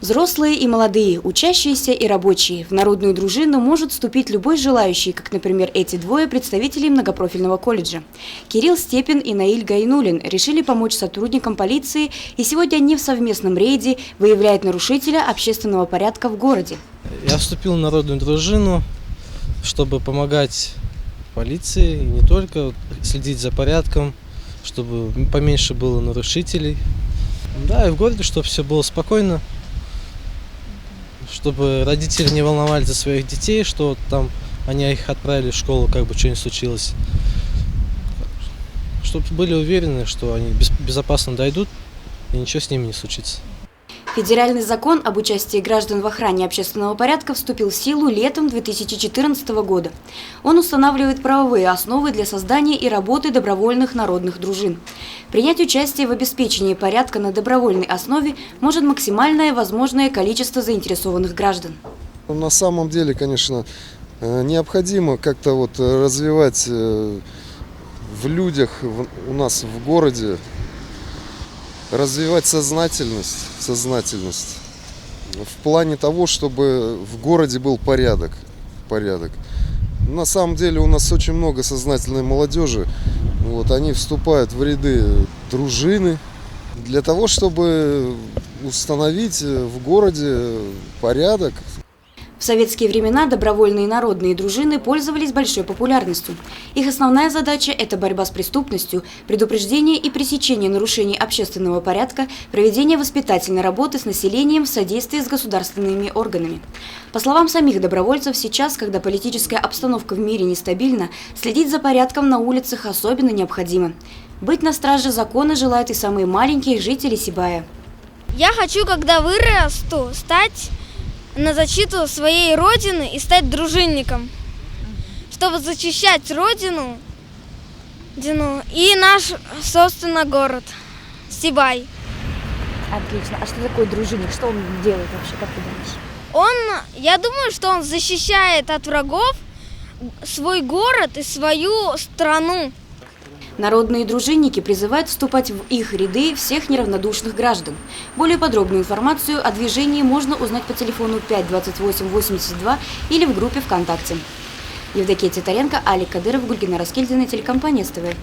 Взрослые и молодые, учащиеся и рабочие. В народную дружину может вступить любой желающий, как, например, эти двое представителей многопрофильного колледжа. Кирилл Степин и Наиль Гайнуллин решили помочь сотрудникам полиции, и сегодня они в совместном рейде выявляют нарушителя общественного порядка в городе. Я вступил в народную дружину, чтобы помогать полиции, и не только следить за порядком, чтобы поменьше было нарушителей. Да, и в городе, чтобы все было спокойно. Чтобы родители не волновались за своих детей, что там они их отправили в школу, как бы что-нибудь случилось. Чтобы были уверены, что они безопасно дойдут и ничего с ними не случится. Федеральный закон об участии граждан в охране общественного порядка вступил в силу летом 2014 года. Он устанавливает правовые основы для создания и работы добровольных народных дружин. Принять участие в обеспечении порядка на добровольной основе может максимальное возможное количество заинтересованных граждан. На самом деле, конечно, необходимо как-то развивать в людях у нас в городе, развивать сознательность в плане того, чтобы в городе был порядок. На самом деле у нас очень много сознательной молодежи. Они вступают в ряды дружины для того, чтобы установить в городе порядок. В советские времена добровольные народные дружины пользовались большой популярностью. Их основная задача – это борьба с преступностью, предупреждение и пресечение нарушений общественного порядка, проведение воспитательной работы с населением в содействии с государственными органами. По словам самих добровольцев, сейчас, когда политическая обстановка в мире нестабильна, следить за порядком на улицах особенно необходимо. Быть на страже закона желают и самые маленькие жители Сибая. Я хочу, когда вырасту, стать на защиту своей родины и стать дружинником, чтобы защищать родину и наш, собственно, город Сибай. Отлично. А что такое дружинник? Что он делает вообще, как ты думаешь? Я думаю, что он защищает от врагов свой город и свою страну. Народные дружинники призывают вступать в их ряды всех неравнодушных граждан. Более подробную информацию о движении можно узнать по телефону 5 28 82 или в группе ВКонтакте. Евдокия Титаренко, Алик Кадыров, Гульгина Раскельдина, телекомпания СТВ.